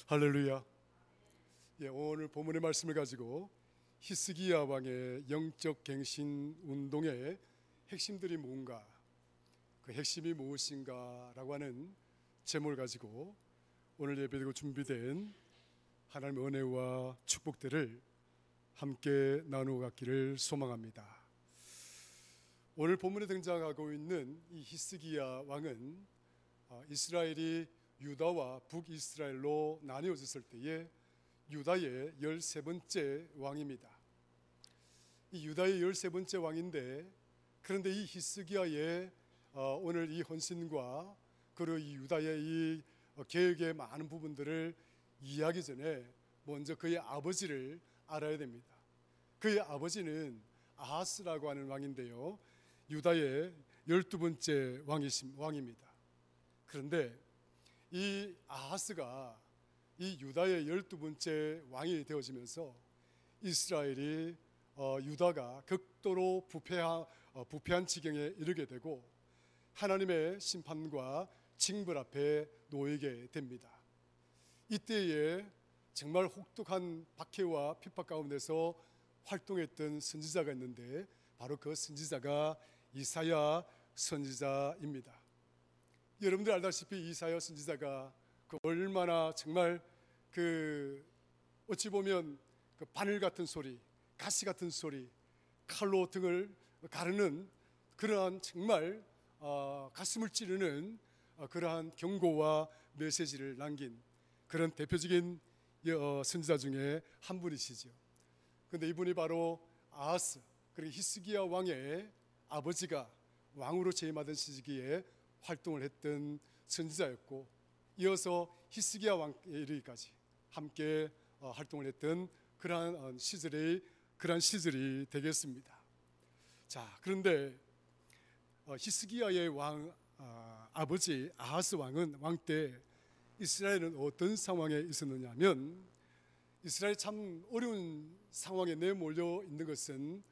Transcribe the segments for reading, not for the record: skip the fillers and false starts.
할렐루야. 오늘 본문의 말씀을 가지고 히스기야 왕의 영적 갱신 운동의 핵심들이 뭔가, 그 핵심이 무엇인가라고 하는 제목을 가지고 오늘 예배드리고 준비된 하나님의 은혜와 축복들을 함께 나누어 갖기를 소망합니다. 오늘 본문에 등장하고 있는 이 히스기야 왕은 이스라엘이 유다와 북이스라엘로 나뉘어졌을 때에 유다의 13번째 왕입니다. 이 유다의 13번째 왕인데, 그런데 이 히스기야의 오늘 이 헌신과 그리고 이 유다의 이 계획의 많은 부분들을 이해하기 전에 먼저 그의 아버지를 알아야 됩니다. 그의 아버지는 아하스라고 하는 왕인데요, 유다의 12번째 왕입니다. 그런데 이 아하스가 이 유다의 12번째 왕이 되어지면서 이스라엘이 유다가 극도로 부패한 지경에 이르게 되고 하나님의 심판과 징벌 앞에 놓이게 됩니다. 이때에 정말 혹독한 박해와 핍박 가운데서 활동했던 선지자가 있는데, 바로 그 선지자가 이사야 선지자입니다. 여러분들 알다시피 이사야 선지자가 얼마나 정말 어찌 보면 바늘 같은 소리, 가시 같은 소리, 칼로 등을 가르는 그러한 정말 가슴을 찌르는 그러한 경고와 메시지를 남긴 그런 대표적인 선지자 중에 한 분이시죠. 그런데 이분이 바로 아하스, 그리고 히스기야 왕의 아버지가 왕으로 재임하던 시기에 활동을 했던 선지자였고, 이어서 히스기야 왕에 이르기까지 함께 활동을 했던 그러한 시절이 되겠습니다. 자, 그런데 히스기야의 아버지 아하스 왕 때 이스라엘은 어떤 상황에 있었느냐 하면, 이스라엘 참 어려운 상황에 내몰려 있는 것은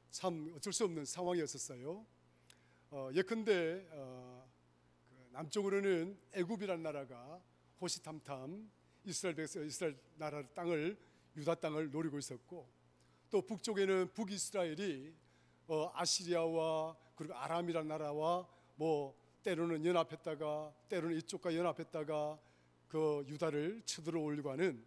참 어쩔 수 없는 상황이었어요. 예컨대 남쪽으로는 애굽이라는 나라가 호시탐탐 이스라엘 나라 땅을, 유다 땅을 노리고 있었고, 또 북쪽에는 북이스라엘이 아시리아와 그리고 아람이라는 나라와 때로는 연합했다가 때로는 이쪽과 연합했다가 그 유다를 쳐들어 올리고 하는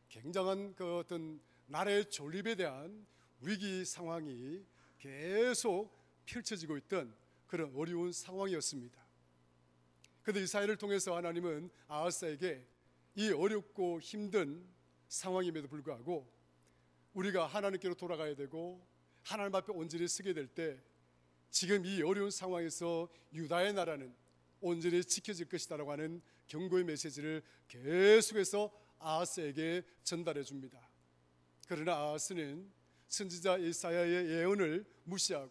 굉장한 그 어떤 나라의 존립에 대한 위기 상황이 계속 펼쳐지고 있던 그런 어려운 상황이었습니다. 그런데 이사야를 통해서 하나님은 아하스에게 이 어렵고 힘든 상황임에도 불구하고 우리가 하나님께로 돌아가야 되고 하나님 앞에 온전히 서게 될 때 지금 이 어려운 상황에서 유다의 나라는 온전히 지켜질 것이다라고 하는 경고의 메시지를 계속해서 아하스에게 전달해 줍니다. 그러나 아하스는 선지자 이사야의 예언을 무시하고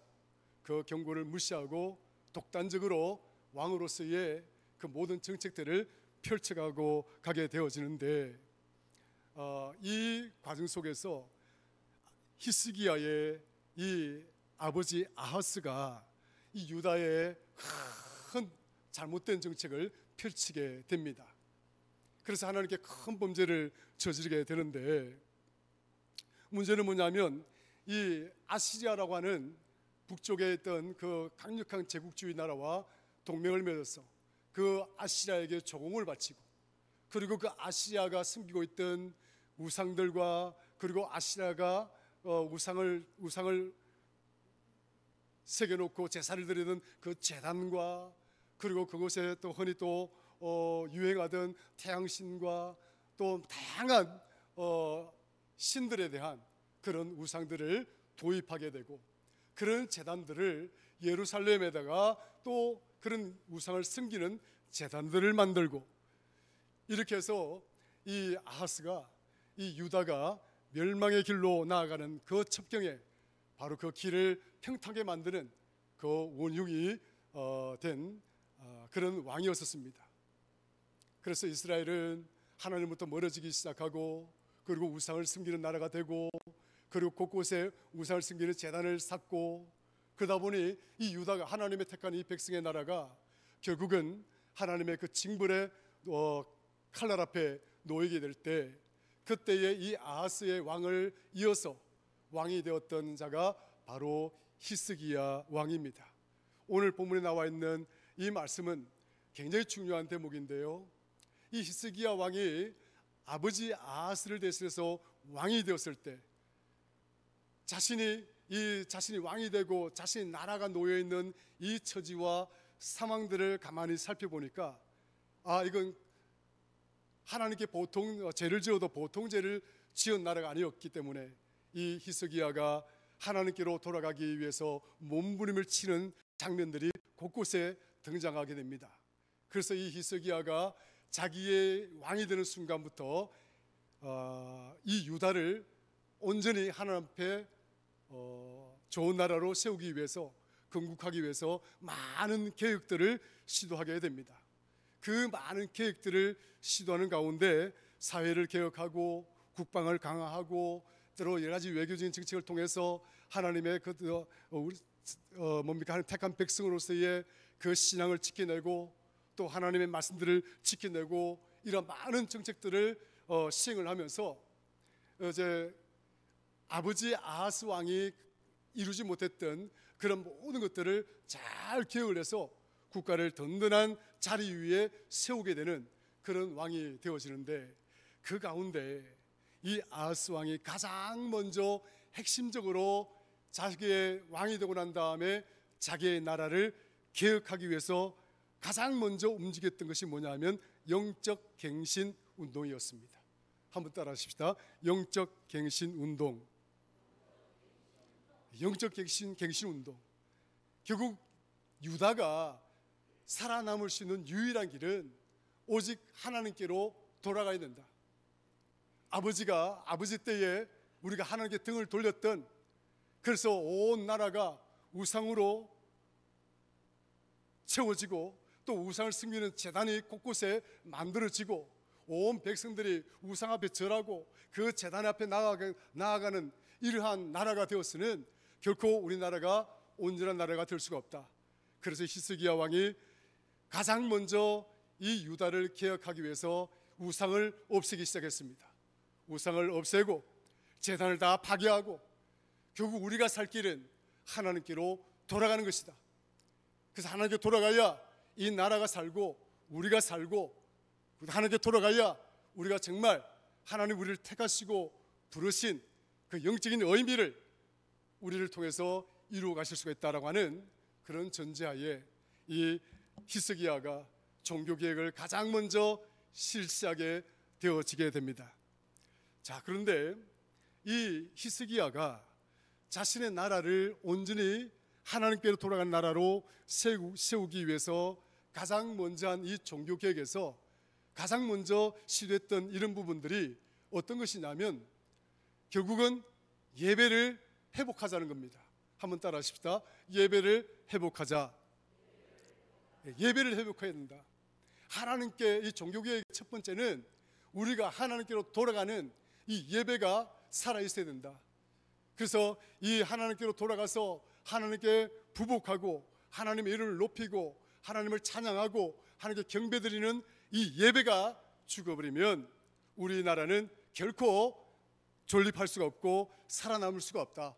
그 경고를 무시하고 독단적으로 왕으로서의 그 모든 정책들을 펼쳐가고 가게 되어지는데, 이 과정 속에서 히스기야의 이 아버지 아하스가 이 유다의 큰 잘못된 정책을 펼치게 됩니다. 그래서 하나님께 큰 범죄를 저지르게 되는데, 문제는 뭐냐면 이 아시리아라고 하는 북쪽에 있던 그 강력한 제국주의 나라와 동맹을 맺어서 그 아시리아에게 조공을 바치고, 그리고 그 아시리아가 섬기고 있던 우상들과, 그리고 아시리아가 우상을 새겨놓고 제사를 드리던 그 제단과, 그리고 그곳에 또 흔히 또 유행하던 태양신과 또 다양한 신들에 대한 그런 우상들을 도입하게 되고, 그런 제단들을 예루살렘에다가 또 그런 우상을 섬기는 제단들을 만들고, 이렇게 해서 이 아하스가, 이 유다가 멸망의 길로 나아가는 그 첩경에 바로 그 길을 평탄하게 만드는 그 원흉이 된 그런 왕이었습니다. 그래서 이스라엘은 하나님부터 멀어지기 시작하고, 그리고 우상을 섬기는 나라가 되고, 그리고 곳곳에 우상을 섬기는 제단을 쌓고, 그러다 보니 이 유다가, 하나님의 택한 이 백성의 나라가 결국은 하나님의 그 징벌의 칼날 앞에 놓이게 될 때, 그때에 이 아하스의 왕을 이어서 왕이 되었던 자가 바로 히스기야 왕입니다. 오늘 본문에 나와 있는 이 말씀은 굉장히 중요한 대목인데요, 이 히스기야 왕이 아버지 아하스를 대신해서 왕이 되었을 때, 자신이 왕이 되고 자신이 나라가 놓여 있는 이 처지와 상황들을 가만히 살펴보니까, 이건 하나님께 보통 죄를 지어도 보통 죄를 지은 나라가 아니었기 때문에 이 히스기야가 하나님께로 돌아가기 위해서 몸부림을 치는 장면들이 곳곳에 등장하게 됩니다. 그래서 이 히스기야가 자기의 왕이 되는 순간부터 이 유다를 온전히 하나님 앞에 좋은 나라로 세우기 위해서, 건국하기 위해서 많은 계획들을 시도하게 됩니다. 그 많은 계획들을 시도하는 가운데 사회를 개혁하고 국방을 강화하고 때로 여러 가지 외교적인 정책을 통해서 하나님의 하나님 택한 백성으로서의 그 신앙을 지켜내고, 또 하나님의 말씀들을 지켜내고, 이런 많은 정책들을 시행을 하면서 이제 아버지 아하스 왕이 이루지 못했던 그런 모든 것들을 잘 계획을 해서 국가를 든든한 자리 위에 세우게 되는 그런 왕이 되어지는데, 그 가운데 이 아하스 왕이 가장 먼저 핵심적으로 자기의 왕이 되고 난 다음에 자기의 나라를 개혁하기 위해서 가장 먼저 움직였던 것이 뭐냐면 영적 갱신 운동이었습니다. 한번 따라 하십시다. 영적 갱신 운동. 영적 갱신 운동. 결국 유다가 살아남을 수 있는 유일한 길은 오직 하나님께로 돌아가야 된다. 아버지 때에 우리가 하나님께 등을 돌렸던, 그래서 온 나라가 우상으로 채워지고, 또 우상을 섬기는 제단이 곳곳에 만들어지고, 온 백성들이 우상 앞에 절하고 그 제단 앞에 나아가는 이러한 나라가 되었으면 결코 우리나라가 온전한 나라가 될 수가 없다. 그래서 히스기야 왕이 가장 먼저 이 유다를 개혁하기 위해서 우상을 없애기 시작했습니다. 우상을 없애고 제단을 다 파괴하고, 결국 우리가 살 길은 하나님께로 돌아가는 것이다. 그래서 하나님께 돌아가야 이 나라가 살고 우리가 살고, 하나님께 돌아가야 우리가 정말 하나님 우리를 택하시고 부르신 그 영적인 의미를 우리를 통해서 이루어 가실 수가 있다라고 하는 그런 전제하에 이 히스기야가 종교 개혁을 가장 먼저 실시하게 되어지게 됩니다. 자, 그런데 이 히스기야가 자신의 나라를 온전히 하나님께로 돌아간 나라로 세우기 위해서 가장 먼저 한 이 종교 개혁에서 가장 먼저 시도했던 이런 부분들이 어떤 것이냐면, 결국은 예배를 회복하자는 겁니다. 한번 따라 하십시다. 예배를 회복하자. 예배를 회복해야 된다. 하나님께, 이 종교개혁의 첫 번째는 우리가 하나님께로 돌아가는 이 예배가 살아있어야 된다. 그래서 이 하나님께로 돌아가서 하나님께 부복하고 하나님의 이름을 높이고 하나님을 찬양하고 하나님께 경배드리는 이 예배가 죽어버리면 우리나라는 결코 존립할 수가 없고 살아남을 수가 없다.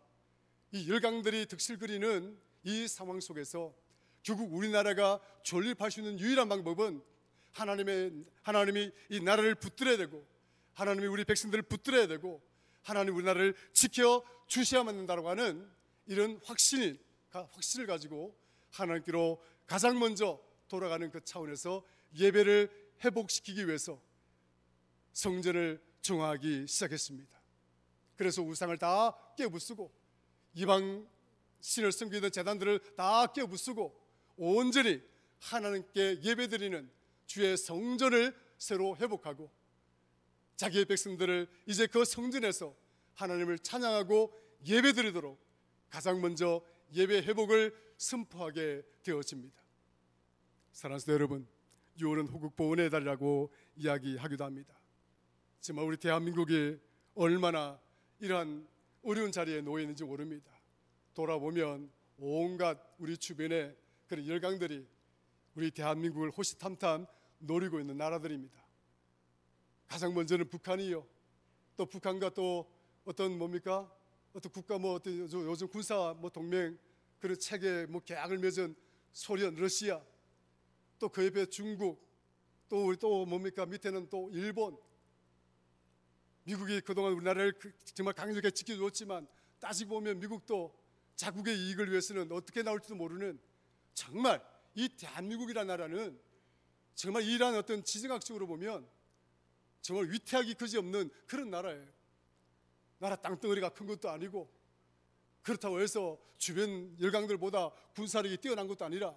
이 열강들이 득실거리는 이 상황 속에서 결국 우리나라가 존립할 수 있는 유일한 방법은 하나님이 이 나라를 붙들어야 되고, 하나님이 우리 백성들을 붙들어야 되고, 하나님 우리나라를 지켜 주셔야만 된다고 하는 이런 확신을 가지고 하나님께로 가장 먼저 돌아가는 그 차원에서 예배를 회복시키기 위해서 성전을 정화하기 시작했습니다. 그래서 우상을 다 깨부수고 이방 신을 섬기던 제단들을 다 깨부수고 온전히 하나님께 예배드리는 주의 성전을 새로 회복하고, 자기의 백성들을 이제 그 성전에서 하나님을 찬양하고 예배드리도록 가장 먼저 예배 회복을 선포하게 되어집니다. 사랑하는 성도 여러분, 6월은 호국보훈의 달이라고 이야기하기도 합니다. 정말 우리 대한민국이 얼마나 이러한 어려운 자리에 놓여 있는지 모릅니다. 돌아보면 온갖 우리 주변에 그런 열강들이 우리 대한민국을 호시탐탐 노리고 있는 나라들입니다. 가장 먼저는 북한이요. 또 북한과 또 어떤 뭡니까? 어떤 국가 뭐 어떤 요즘 군사 뭐 동맹 그런 체계 뭐 계약을 맺은 소련, 러시아, 또 그 옆에 중국, 또 우리 또 뭡니까? 밑에는 또 일본. 미국이 그동안 우리나라를 정말 강력하게 지켜줬지만 따지고 보면 미국도 자국의 이익을 위해서는 어떻게 나올지도 모르는, 정말 이 대한민국이라는 나라는 정말 이러한 어떤 지정학적으로 보면 정말 위태하기 그지없는 그런 나라예요. 나라 땅덩어리가 큰 것도 아니고, 그렇다고 해서 주변 열강들보다 군사력이 뛰어난 것도 아니라,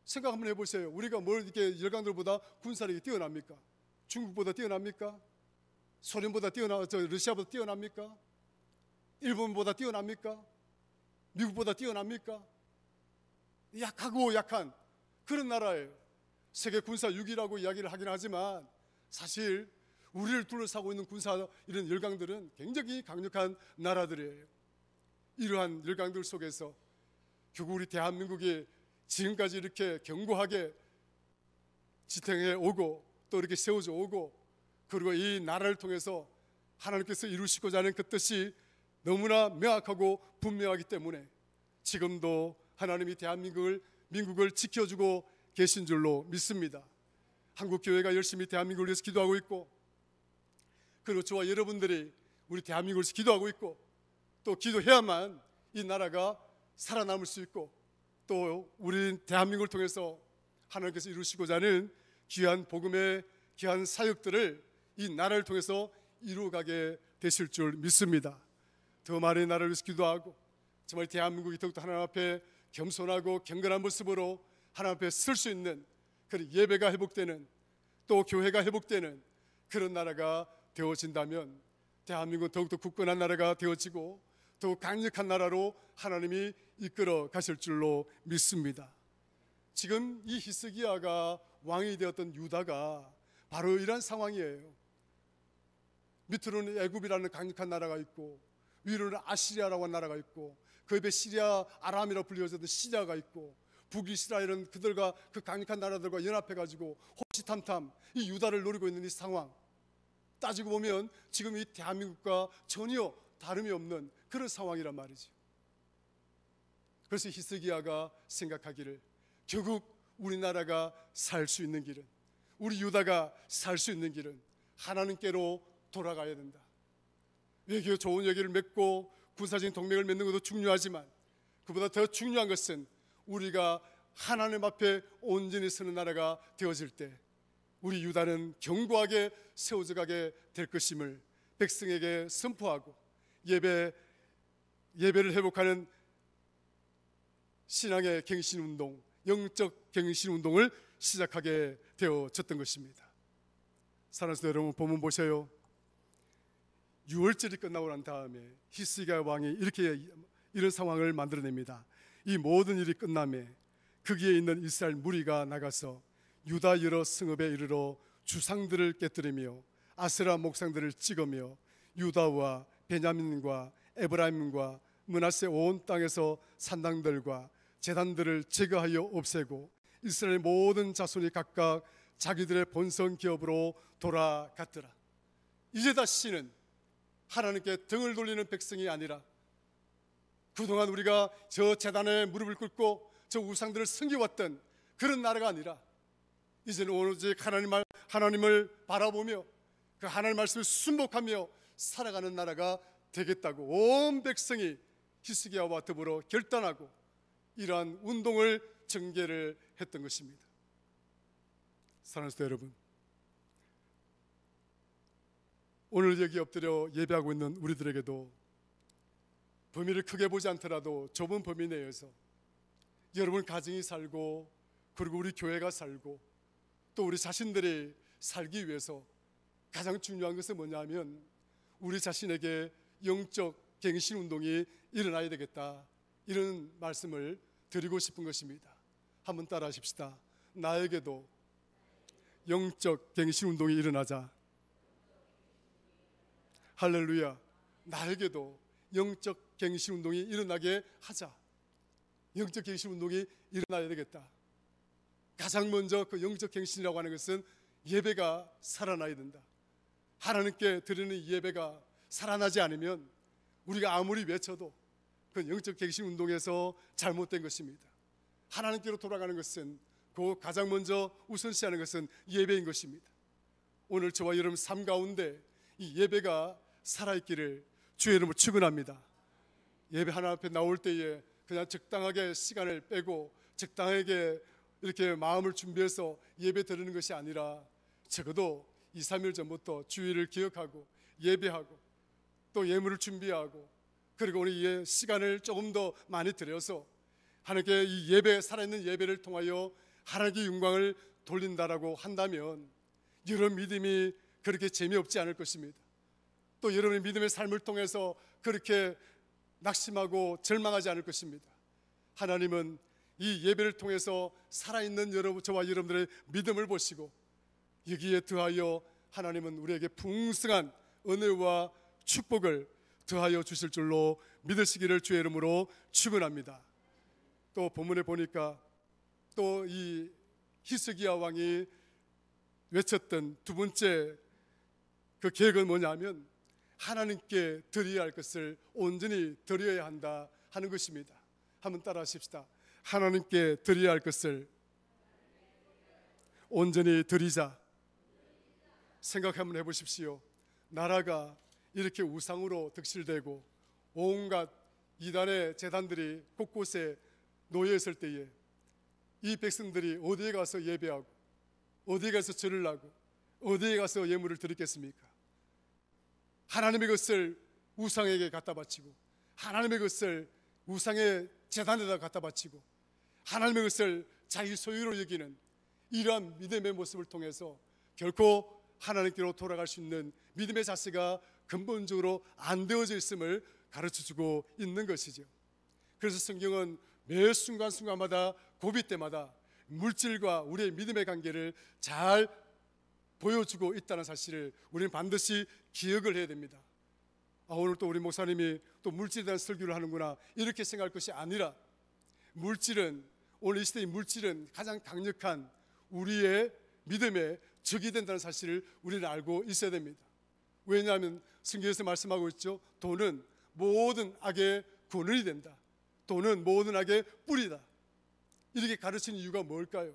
생각 한번 해보세요. 우리가 뭘 이렇게 열강들보다 군사력이 뛰어납니까? 중국보다 뛰어납니까? 소련보다 러시아보다 뛰어납니까? 일본보다 뛰어납니까? 미국보다 뛰어납니까? 약하고 약한 그런 나라예요. 세계 군사 6위라고 이야기를 하긴 하지만 사실 우리를 둘러싸고 있는 군사 이런 열강들은 굉장히 강력한 나라들이에요. 이러한 열강들 속에서 결국 우리 대한민국이 지금까지 이렇게 견고하게 지탱해 오고 또 이렇게 세워져 오고, 그리고 이 나라를 통해서 하나님께서 이루시고자 하는 그 뜻이 너무나 명확하고 분명하기 때문에 지금도 하나님이 민국을 지켜주고 계신 줄로 믿습니다. 한국교회가 열심히 대한민국을 위해서 기도하고 있고, 그리고 저와 여러분들이 우리 대한민국을 위해서 기도하고 있고, 또 기도해야만 이 나라가 살아남을 수 있고, 또 우리 대한민국을 통해서 하나님께서 이루시고자 하는 귀한 복음의 귀한 사역들을 이 나라를 통해서 이루어가게 되실 줄 믿습니다. 더 많은 나라를 위해서 기도하고, 정말 대한민국이 더욱더 하나님 앞에 겸손하고 경건한 모습으로 하나님 앞에 설 수 있는 그런 예배가 회복되는, 또 교회가 회복되는 그런 나라가 되어진다면 대한민국은 더욱더 굳건한 나라가 되어지고 더욱 강력한 나라로 하나님이 이끌어 가실 줄로 믿습니다. 지금 이 히스기야가 왕이 되었던 유다가 바로 이런 상황이에요. 밑으로는 애굽이라는 강력한 나라가 있고, 위로는 아시리아라고 하는 나라가 있고, 그 옆에 시리아 아람이라고 불리워졌던 시리아가 있고, 북이스라엘은 그들과 그 강력한 나라들과 연합해가지고 호시탐탐 이 유다를 노리고 있는 이 상황, 따지고 보면 지금 이 대한민국과 전혀 다름이 없는 그런 상황이란 말이죠. 그래서 히스기야가 생각하기를, 결국 우리나라가 살 수 있는 길은, 우리 유다가 살 수 있는 길은 하나님께로 돌아가야 된다. 외교 좋은 얘기를 맺고 군사적인 동맹을 맺는 것도 중요하지만 그보다 더 중요한 것은 우리가 하나님 앞에 온전히 서는 나라가 되어질 때 우리 유다는 견고하게 세워져 가게 될 것임을 백성에게 선포하고, 예배를 회복하는 신앙의 갱신운동, 영적 갱신운동을 시작하게 되어졌던 것입니다. 사랑하는 성도 여러분, 본문 보세요. 6월절이 끝나고 난 다음에 히스기야 왕이 이런 상황을 만들어냅니다. 이 모든 일이 끝남에 거기에 있는 이스라엘 무리가 나가서 유다 여러 성읍에 이르러 주상들을 깨뜨리며 아세라 목상들을 찍으며 유다와 베냐민과 에브라임과 므낫세 온 땅에서 산당들과 제단들을 제거하여 없애고 이스라엘 모든 자손이 각각 자기들의 본성 기업으로 돌아갔더라. 이제 다시는 하나님께 등을 돌리는 백성이 아니라, 그동안 우리가 저 제단에 무릎을 꿇고 저 우상들을 섬겨왔던 그런 나라가 아니라, 이제는 오로지 하나님을 바라보며 그 하나님 말씀을 순복하며 살아가는 나라가 되겠다고 온 백성이 히스기야와 더불어 결단하고 이러한 운동을 전개를 했던 것입니다. 사랑하는 성도 여러분, 오늘 여기 엎드려 예배하고 있는 우리들에게도 범위를 크게 보지 않더라도 좁은 범위 내에서 여러분 가정이 살고, 그리고 우리 교회가 살고, 또 우리 자신들이 살기 위해서 가장 중요한 것은 뭐냐면 우리 자신에게 영적 갱신 운동이 일어나야 되겠다, 이런 말씀을 드리고 싶은 것입니다. 한번 따라 하십시다. 나에게도 영적 갱신 운동이 일어나자. 할렐루야. 나에게도 영적 갱신 운동이 일어나게 하자. 영적 갱신 운동이 일어나야 되겠다. 가장 먼저 그 영적 갱신이라고 하는 것은 예배가 살아나야 된다. 하나님께 드리는 이 예배가 살아나지 않으면 우리가 아무리 외쳐도 그건 영적 갱신 운동에서 잘못된 것입니다. 하나님께로 돌아가는 것은 그 가장 먼저 우선시하는 것은 예배인 것입니다. 오늘 저와 여러분 삶 가운데 이 예배가 살아있기를 주의 이름으로 축원합니다. 예배 하나 앞에 나올 때에 그냥 적당하게 시간을 빼고 적당하게 이렇게 마음을 준비해서 예배 드리는 것이 아니라 적어도 2, 3일 전부터 주일을 기억하고 예배하고 또 예물을 준비하고 그리고 우리 시간을 조금 더 많이 들여서 하나님께 이 예배, 살아있는 예배를 통하여 하나님께 영광을 돌린다라고 한다면 여러분 믿음이 그렇게 재미없지 않을 것입니다. 또 여러분의 믿음의 삶을 통해서 그렇게 낙심하고 절망하지 않을 것입니다. 하나님은 이 예배를 통해서 살아있는 저와 여러분들의 믿음을 보시고 여기에 더하여 하나님은 우리에게 풍성한 은혜와 축복을 더하여 주실 줄로 믿으시기를 주의 이름으로 축원합니다. 또 본문에 보니까 또 이 히스기야 왕이 외쳤던 두 번째 그 계획은 뭐냐면 하나님께 드려야 할 것을 온전히 드려야 한다 하는 것입니다. 한번 따라 하십시다. 하나님께 드려야 할 것을 온전히 드리자. 생각 한번 해보십시오. 나라가 이렇게 우상으로 득실되고 온갖 이단의 제단들이 곳곳에 놓여 있을 때에 이 백성들이 어디에 가서 예배하고 어디에 가서 절을 하고 어디에 가서 예물을 드리겠습니까? 하나님의 것을 우상에게 갖다 바치고 하나님의 것을 우상의 제단에다 갖다 바치고 하나님의 것을 자기 소유로 여기는 이러한 믿음의 모습을 통해서 결코 하나님께로 돌아갈 수 있는 믿음의 자세가 근본적으로 안 되어져 있음을 가르쳐주고 있는 것이죠. 그래서 성경은 매 순간순간마다 고비 때마다 물질과 우리의 믿음의 관계를 잘 보여주고 있다는 사실을 우리는 반드시 기억을 해야 됩니다. 오늘 또 우리 목사님이 또 물질에 대한 설교를 하는구나 이렇게 생각할 것이 아니라 물질은 오늘 이 시대의 물질은 가장 강력한 우리의 믿음의 적이 된다는 사실을 우리는 알고 있어야 됩니다. 왜냐하면 성경에서 말씀하고 있죠. 돈은 모든 악의 근원이 된다. 돈은 모든 악의 뿌리다. 이렇게 가르치는 이유가 뭘까요?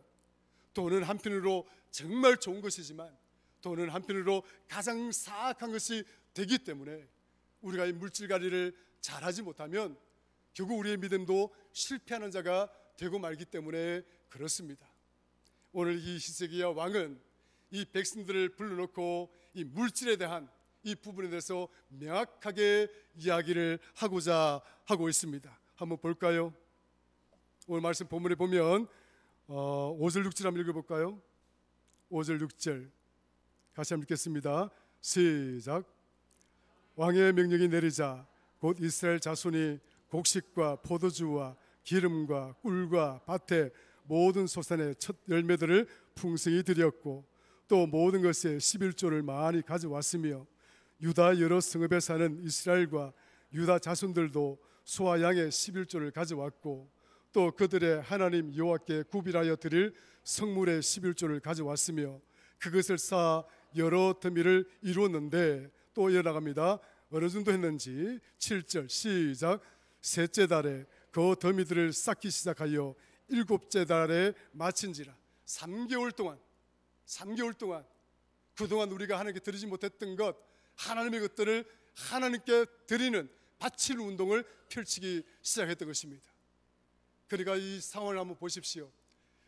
돈은 한편으로 정말 좋은 것이지만 돈은 한편으로 가장 사악한 것이 되기 때문에 우리가 이 물질관리를 잘하지 못하면 결국 우리의 믿음도 실패하는 자가 되고 말기 때문에 그렇습니다. 오늘 이 히스기야 왕은 이 백성들을 불러놓고 이 물질에 대한 이 부분에 대해서 명확하게 이야기를 하고자 하고 있습니다. 한번 볼까요? 오늘 말씀 본문에 보면 5절 6절 한번 읽어볼까요? 5절 6절 같이 한번 읽겠습니다. 시작. 왕의 명령이 내리자 곧 이스라엘 자손이 곡식과 포도주와 기름과 꿀과 밭의 모든 소산의 첫 열매들을 풍성히 드렸고 또 모든 것에 11조를 많이 가져왔으며 유다 여러 성읍에 사는 이스라엘과 유다 자손들도 소와 양의 11조를 가져왔고 또 그들의 하나님 여호와께 구별하여 드릴 성물의 11조를 가져왔으며 그것을 쌓아 여러 더미를 이루었는데 또 이어나갑니다. 어느 정도 했는지 7절 시작. 셋째 달에 그 더미들을 쌓기 시작하여 일곱째 달에 마친지라. 3개월 동안 그동안 우리가 하나님께 드리지 못했던 것 하나님의 것들을 하나님께 드리는 바치는 운동을 펼치기 시작했던 것입니다. 그러니까 이 상황을 한번 보십시오.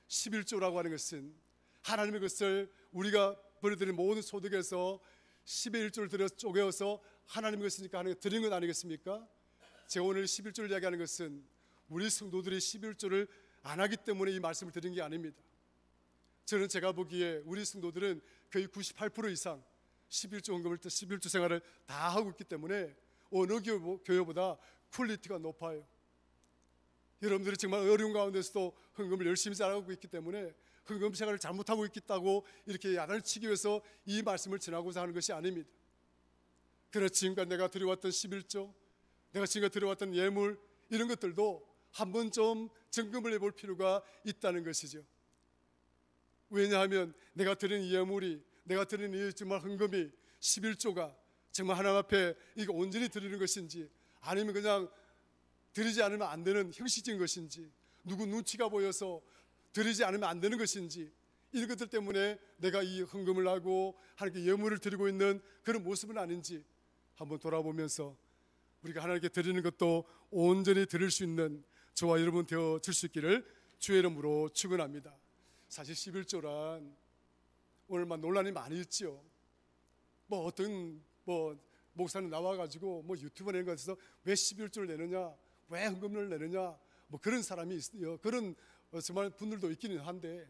11조라고 하는 것은 하나님의 것을 우리가 버려드린 모든 소득에서 10의 1조를 들여 쪼개어서 하나님의 것이니까 하나님께 드리는 것 아니겠습니까? 제가 오늘 11조를 이야기하는 것은 우리 성도들이 11조를 안 하기 때문에 이 말씀을 드린 게 아닙니다. 저는 제가 보기에 우리 성도들은 거의 98% 이상 11조 헌금을 11조 생활을 다 하고 있기 때문에 어느 교회보다 퀄리티가 높아요. 여러분들이 정말 어려운 가운데서도 헌금을 열심히 잘하고 있기 때문에 헌금 생활을 잘못하고 있다고 이렇게 야단을 치기 위해서 이 말씀을 전하고자 하는 것이 아닙니다. 그러나 지금까지 내가 드려왔던 11조, 내가 지금까지 드려왔던 예물 이런 것들도 한번 좀 점검을 해볼 필요가 있다는 것이죠. 왜냐하면 내가 드린 예물이 내가 드리는 이 정말 헌금이 11조가 정말 하나님 앞에 이거 온전히 드리는 것인지, 아니면 그냥 드리지 않으면 안 되는 형식적인 것인지, 누구 눈치가 보여서 드리지 않으면 안 되는 것인지, 이런 것들 때문에 내가 이 헌금을 하고 하나님께 예물을 드리고 있는 그런 모습은 아닌지 한번 돌아보면서 우리가 하나님께 드리는 것도 온전히 드릴 수 있는 저와 여러분 되어질 수 있기를 주의 이름으로 축원합니다. 사실 11조란 오늘만 논란이 많이 있죠. 뭐 어떤 목사는 나와가지고 유튜브 내는 것에서 왜 11조를 내느냐, 왜 헌금을 내느냐, 그런 사람이 있어요. 그런 정말 분들도 있기는 한데,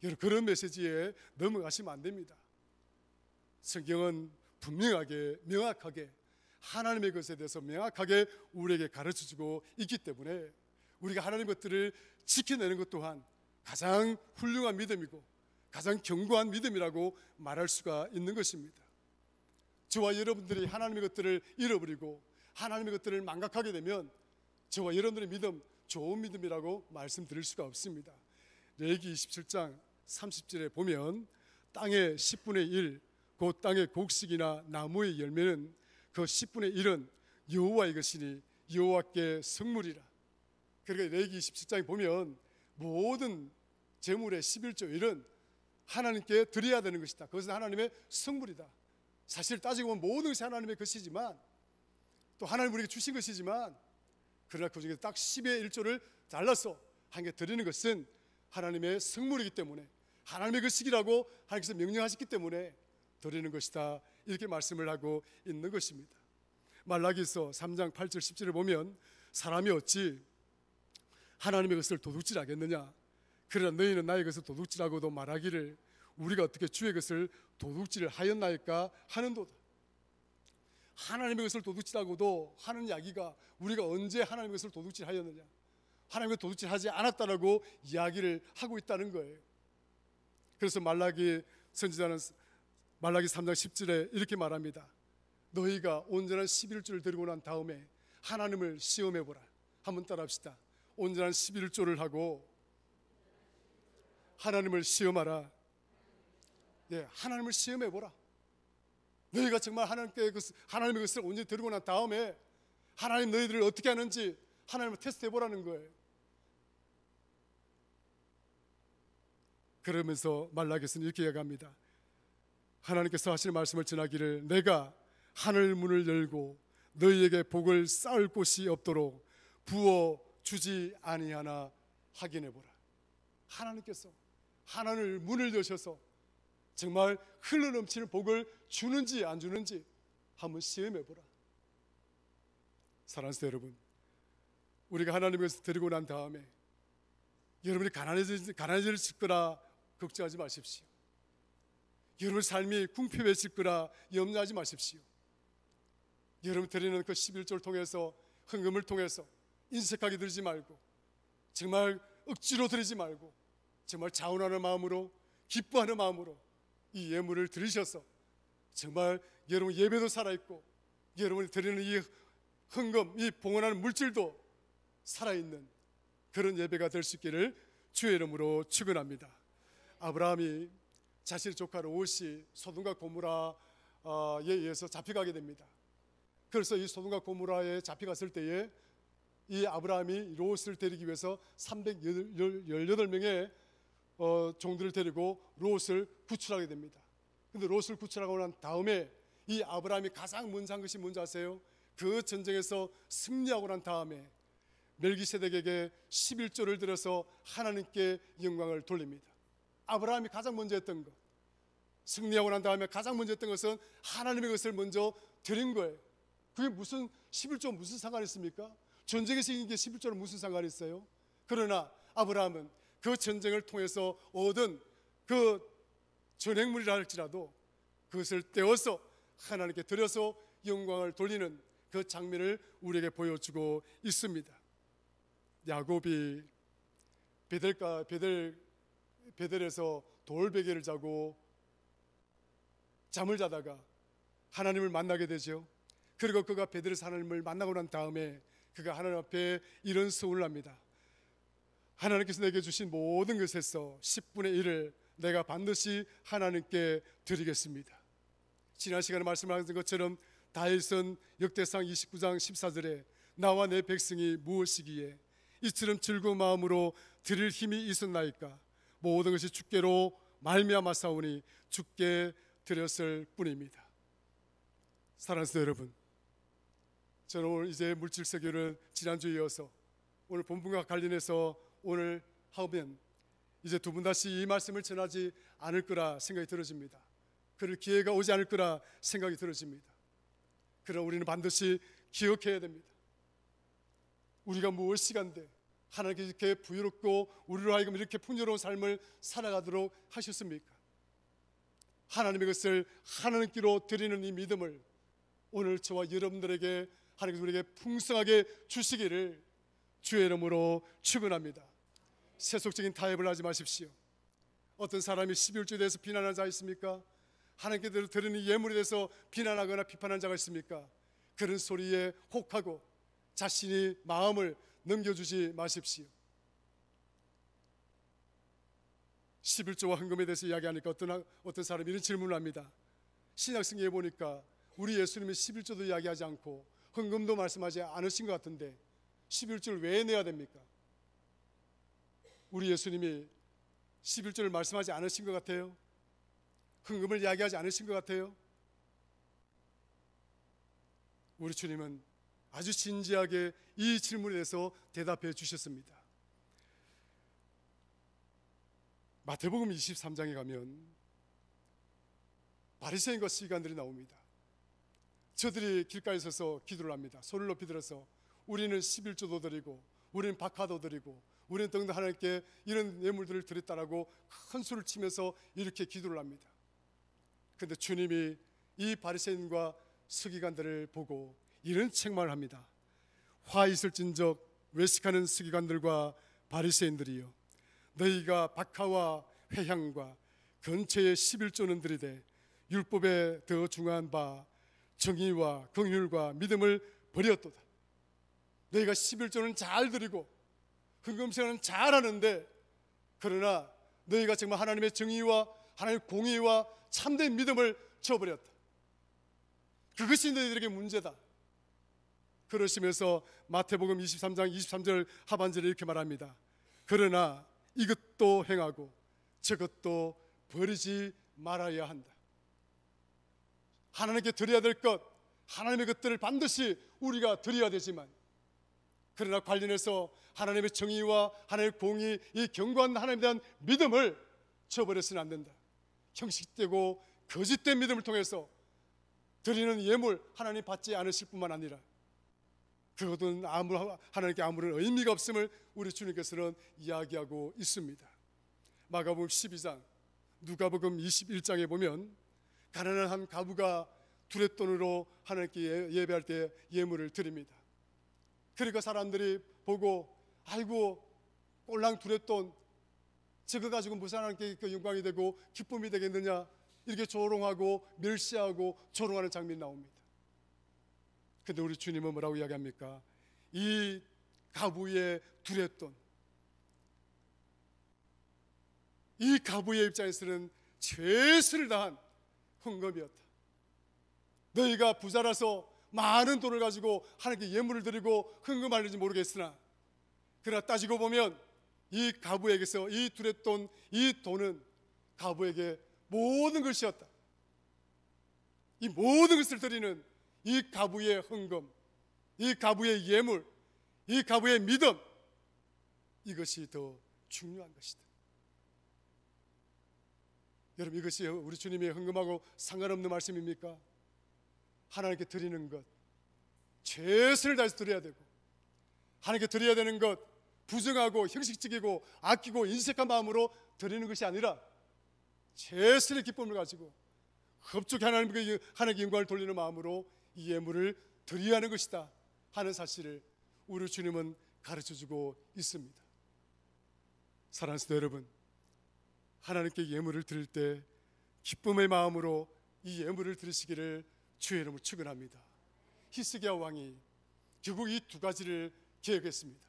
여러분 그런 메시지에 넘어가시면 안 됩니다. 성경은 분명하게 명확하게 하나님의 것에 대해서 명확하게 우리에게 가르쳐주고 있기 때문에 우리가 하나님의 것들을 지켜내는 것 또한 가장 훌륭한 믿음이고 가장 견고한 믿음이라고 말할 수가 있는 것입니다. 저와 여러분들이 하나님의 것들을 잃어버리고 하나님의 것들을 망각하게 되면 저와 여러분들의 믿음, 좋은 믿음이라고 말씀드릴 수가 없습니다. 레위기 27장 30절에 보면 땅의 10분의 1, 그 땅의 곡식이나 나무의 열매는 그 10분의 1은 여호와의 것이니 여호와께 성물이라. 그러니까 레위기 27장에 보면 모든 재물의 11조 1은 하나님께 드려야 되는 것이다. 그것은 하나님의 성물이다. 사실 따지고 보면 모든 것이 하나님의 것이지만, 또 하나님 우리에게 주신 것이지만, 그러나 그 중에 딱 10의 1조를 잘라서 하나님께 드리는 것은 하나님의 성물이기 때문에, 하나님의 것이라고 하나님께서 명령하셨기 때문에 드리는 것이다, 이렇게 말씀을 하고 있는 것입니다. 말라기서 3장 8절 10절을 보면 사람이 어찌 하나님의 것을 도둑질하겠느냐, 그러나 너희는 나의 것을 도둑질하고도 말하기를 우리가 어떻게 주의 것을 도둑질을 하였나이까 하는도다. 하나님의 것을 도둑질하고도 하는 이야기가 우리가 언제 하나님의 것을 도둑질하였느냐, 하나님의 것을 도둑질하지 않았다라고 이야기를 하고 있다는 거예요. 그래서 말라기 선지자는 말라기 3장 10절에 이렇게 말합니다. 너희가 온전한 11조를 드리고 난 다음에 하나님을 시험해보라. 한번 따라합시다. 온전한 11조를 하고 하나님을 시험하라. 네, 하나님을 시험해보라. 너희가 정말 하나님의 것을 온전히 드리고 난 다음에 하나님 너희들을 어떻게 하는지 하나님을 테스트해보라는 거예요. 그러면서 말라기서는 이렇게 이야기합니다. 하나님께서 하실 말씀을 전하기를 내가 하늘 문을 열고 너희에게 복을 쌓을 곳이 없도록 부어 주지 아니하나 확인해보라. 하나님께서 하늘 문을 여셔서 정말 흘러넘치는 복을 주는지 안 주는지 한번 시험해보라. 사랑하는 여러분, 우리가 하나님의 것을 드리고 난 다음에 여러분이 가난해질 거라 걱정하지 마십시오. 여러분 삶이 궁핍해질 거라 염려하지 마십시오. 여러분 드리는 그 11조를 통해서, 헌금을 통해서 인색하게 드리지 말고, 정말 억지로 드리지 말고 정말 자원하는 마음으로, 기뻐하는 마음으로 이 예물을 드리셔서 정말 여러분 예배도 살아있고 여러분이 드리는 이 헌금, 이 봉헌하는 물질도 살아있는 그런 예배가 될 수 있기를 주의 이름으로 축원합니다. 아브라함이 자신의 조카 롯이 소돔과 고모라에 의해서 잡혀가게 됩니다. 그래서 이 소돔과 고모라에 잡혀갔을 때에 이 아브라함이 롯을 데리기 위해서 318명의 종들을 데리고 롯을 구출하게 됩니다. 근데 롯을 구출하고 난 다음에 이 아브라함이 가장 먼저 한 것이 뭔지 아세요? 그 전쟁에서 승리하고 난 다음에 멜기세덱에게 11조를 들여서 하나님께 영광을 돌립니다. 아브라함이 가장 먼저 했던 것, 승리하고 난 다음에 가장 먼저 했던 것은 하나님의 것을 먼저 드린 거예요. 그게 무슨 11조 무슨 상관이 있습니까? 전쟁에서 이긴 게 11조는 무슨 상관이 있어요? 그러나 아브라함은 그 전쟁을 통해서 얻은 그 전행물이라 할지라도 그것을 떼어서 하나님께 드려서 영광을 돌리는 그 장면을 우리에게 보여주고 있습니다. 야곱이 베델에서 돌베개를 자고 잠을 자다가 하나님을 만나게 되죠. 그리고 그가 베델에서 하나님을 만나고 난 다음에 그가 하나님 앞에 이런 서운을 합니다. 하나님께서 내게 주신 모든 것에서 10분의 1을 내가 반드시 하나님께 드리겠습니다. 지난 시간에 말씀하신 것처럼 다윗은 역대상 29장 14절에 나와 내 백성이 무엇이기에 이처럼 즐거운 마음으로 드릴 힘이 있었나이까. 모든 것이 주께로 말미암았사오니 주께 드렸을 뿐입니다. 사랑하는 성도 여러분, 저는 오늘 이제 물질 세계를 지난주에 이어서 오늘 본문과 관련해서 오늘 하면 이제 두 번 다시 이 말씀을 전하지 않을 거라 생각이 들어집니다. 그럴 기회가 오지 않을 거라 생각이 들어집니다. 그러나 우리는 반드시 기억해야 됩니다. 우리가 무엇이간데 하나님께 이렇게 부유롭고 우리로 하여금 이렇게 풍요로운 삶을 살아가도록 하셨습니까? 하나님의 것을 하나님께로 드리는 이 믿음을 오늘 저와 여러분들에게 하나님께서 우리에게 풍성하게 주시기를 주의 이름으로 축원합니다. 세속적인 타협을 하지 마십시오. 어떤 사람이 12월주에 대해서 비난하는 자가 있습니까? 하나님께 드리는 예물에 대해서 비난하거나 비판하는 자가 있습니까? 그런 소리에 혹하고 자신이 마음을 넘겨주지 마십시오. 11조와 헌금에 대해서 이야기하니까 어떤 사람이 이런 질문을 합니다. 신약성경에 보니까 우리 예수님이 11조도 이야기하지 않고 헌금도 말씀하지 않으신 것 같은데 11조를 왜 내야 됩니까? 우리 예수님이 11조를 말씀하지 않으신 것 같아요? 헌금을 이야기하지 않으신 것 같아요? 우리 주님은 아주 진지하게 이 질문에 대해서 대답해 주셨습니다. 마태복음 23장에 가면 바리새인과 서기관들이 나옵니다. 저들이 길가에 서서 기도를 합니다. 손을 높이 들어서 우리는 11조도 드리고 우리는 박하도 드리고 우리는 등등 하나님께 이런 예물들을 드렸다라고 큰 소리를 치면서 이렇게 기도를 합니다. 그런데 주님이 이 바리새인과 서기관들을 보고 이런 책망을 합니다. 화 있을진적 외식하는 서기관들과 바리새인들이여, 너희가 박하와 회향과 근처의 11조는 드리되 율법에 더 중요한 바 정의와 긍휼과 믿음을 버렸도다. 너희가 11조는 잘 드리고 헌금생활은 잘 하는데, 그러나 너희가 정말 하나님의 정의와 하나님의 공의와 참된 믿음을 저버렸다. 그것이 너희들에게 문제다. 그러시면서 마태복음 23장 23절 하반절에 이렇게 말합니다. 그러나 이것도 행하고 저것도 버리지 말아야 한다. 하나님께 드려야 될 것, 하나님의 것들을 반드시 우리가 드려야 되지만, 그러나 관련해서 하나님의 정의와 하나님의 공의, 이 견고한 하나님에 대한 믿음을 저버려서는 안 된다. 형식되고 거짓된 믿음을 통해서 드리는 예물 하나님 받지 않으실 뿐만 아니라 그것은 하나님께 아무런 의미가 없음을 우리 주님께서는 이야기하고 있습니다. 마가복음 12장, 누가복음 21장에 보면 가난한 한 가부가 두렛돈으로 하나님께 예배할 때 예물을 드립니다. 그러니까 사람들이 보고 아이고 꼴랑 두렛돈 저거 가지고 무슨 하나님께 영광이 되고 기쁨이 되겠느냐, 이렇게 조롱하고 멸시하고 조롱하는 장면이 나옵니다. 근데 우리 주님은 뭐라고 이야기합니까? 이 가부의 두렛돈, 이 가부의 입장에서는 최선을 다한 헌금이었다. 너희가 부자라서 많은 돈을 가지고 하나님께 예물을 드리고 헌금하는지 모르겠으나, 그러나 따지고 보면 이 가부에게서 이 두렛돈, 이 돈은 가부에게 모든 것이었다. 이 모든 것을 드리는 이 가부의 헌금, 이 가부의 예물, 이 가부의 믿음, 이것이 더 중요한 것이다. 여러분, 이것이 우리 주님의 헌금하고 상관없는 말씀입니까? 하나님께 드리는 것, 최선을 다해서 드려야 되고, 하나님께 드려야 되는 것, 부정하고 형식적이고 아끼고 인색한 마음으로 드리는 것이 아니라 최선의 기쁨을 가지고 흡족히 하나님께 영광을 돌리는 마음으로 이 예물을 드려야 하는 것이다 하는 사실을 우리 주님은 가르쳐주고 있습니다. 사랑하는 성도 여러분, 하나님께 예물을 드릴 때 기쁨의 마음으로 이 예물을 드리시기를 주의 이름으로 축원합니다. 히스기야 왕이 결국 이 두 가지를 계획했습니다.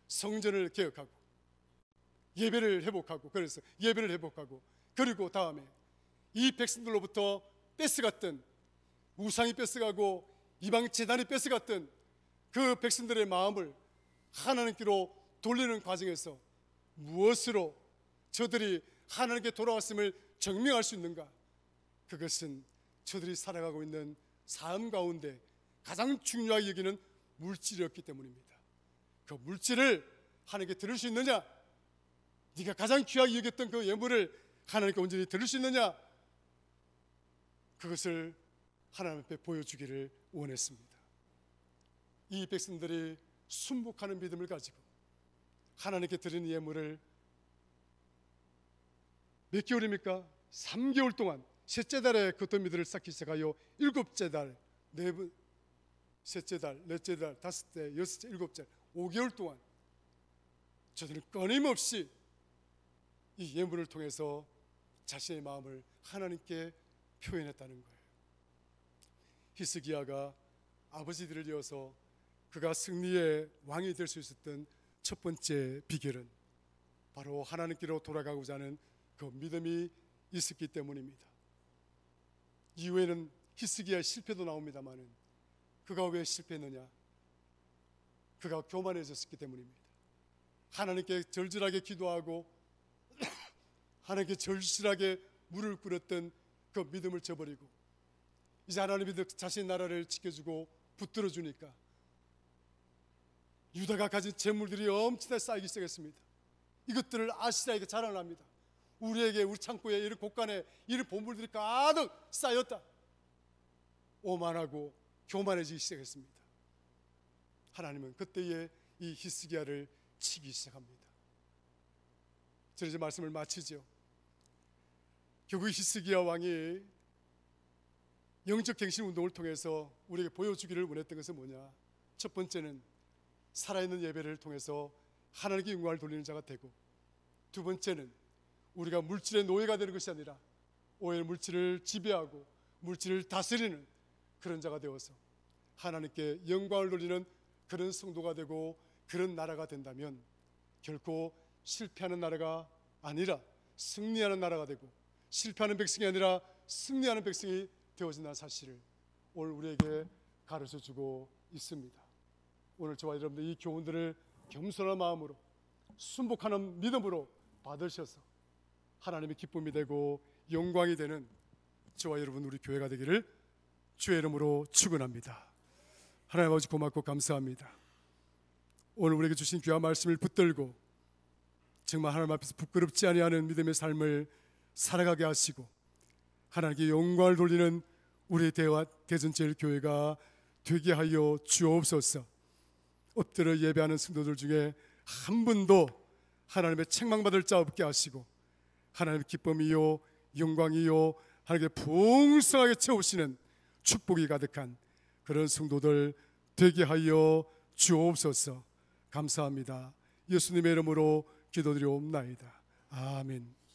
성전을 개혁하고 예배를 회복하고, 그래서 예배를 회복하고 그리고 다음에 이 백성들로부터 뺏어갔던, 우상이 뺏어가고 이방 제단이 뺏어갔던 그 백성들의 마음을 하나님께로 돌리는 과정에서 무엇으로 저들이 하나님께 돌아왔음을 증명할 수 있는가? 그것은 저들이 살아가고 있는 삶 가운데 가장 중요하게 여기는 물질이었기 때문입니다. 그 물질을 하나님께 드릴 수 있느냐? 네가 가장 귀하게 여겼던 그 예물을 하나님께 온전히 드릴 수 있느냐? 그것을 하나님 앞에 보여주기를 원했습니다. 이 백성들이 순복하는 믿음을 가지고 하나님께 드리는 예물을 몇 개월입니까? 3개월 동안, 셋째 달에 그 더미들을 쌓기 시작하여 일곱째 달, 셋째 달, 넷째 달, 다섯째, 여섯째, 일곱째, 5개월 동안 저들은 끊임없이 이 예물을 통해서 자신의 마음을 하나님께 표현했다는 거예요. 히스기야가 아버지들을 이어서 그가 승리의 왕이 될 수 있었던 첫 번째 비결은 바로 하나님께로 돌아가고자 하는 그 믿음이 있었기 때문입니다. 이후에는 히스기야의 실패도 나옵니다마는 그가 왜 실패했느냐? 그가 교만해졌기 때문입니다. 하나님께 절절하게 기도하고 하나님께 절실하게 물을 끓였던 그 믿음을 저버리고 이제 하나님이 자신의 나라를 지켜주고 붙들어 주니까 유다가 가진 재물들이 엄청나게 쌓이기 시작했습니다. 이것들을 아시라에게 자랑을 합니다. 우리에게, 우리 창고에 이런 곳간에 이런 보물들이 가득 쌓였다. 오만하고 교만해지기 시작했습니다. 하나님은 그때에 이 히스기야를 치기 시작합니다. 저는 이제 말씀을 마치죠. 결국 히스기야 왕이 영적 갱신 운동을 통해서 우리에게 보여주기를 원했던 것은 뭐냐? 첫 번째는 살아있는 예배를 통해서 하나님께 영광을 돌리는 자가 되고, 두 번째는 우리가 물질의 노예가 되는 것이 아니라 오히려 물질을 지배하고 물질을 다스리는 그런 자가 되어서 하나님께 영광을 돌리는 그런 성도가 되고 그런 나라가 된다면 결코 실패하는 나라가 아니라 승리하는 나라가 되고, 실패하는 백성이 아니라 승리하는 백성이 되어진다는 사실을 오늘 우리에게 가르쳐주고 있습니다. 오늘 저와 여러분들 이 교훈들을 겸손한 마음으로 순복하는 믿음으로 받으셔서 하나님의 기쁨이 되고 영광이 되는 저와 여러분 우리 교회가 되기를 주의 이름으로 축원합니다. 하나님 아버지 고맙고 감사합니다. 오늘 우리에게 주신 귀한 말씀을 붙들고 정말 하나님 앞에서 부끄럽지 아니하는 믿음의 삶을 살아가게 하시고 하나님께 영광을 돌리는 우리의 대전제일교회가 되게 하여 주옵소서. 엎드려 예배하는 성도들 중에 한 분도 하나님의 책망받을 자 없게 하시고 하나님의 기쁨이요 영광이요 하나님께 풍성하게 채우시는 축복이 가득한 그런 성도들 되게 하여 주옵소서. 감사합니다. 예수님의 이름으로 기도드리옵나이다. 아멘.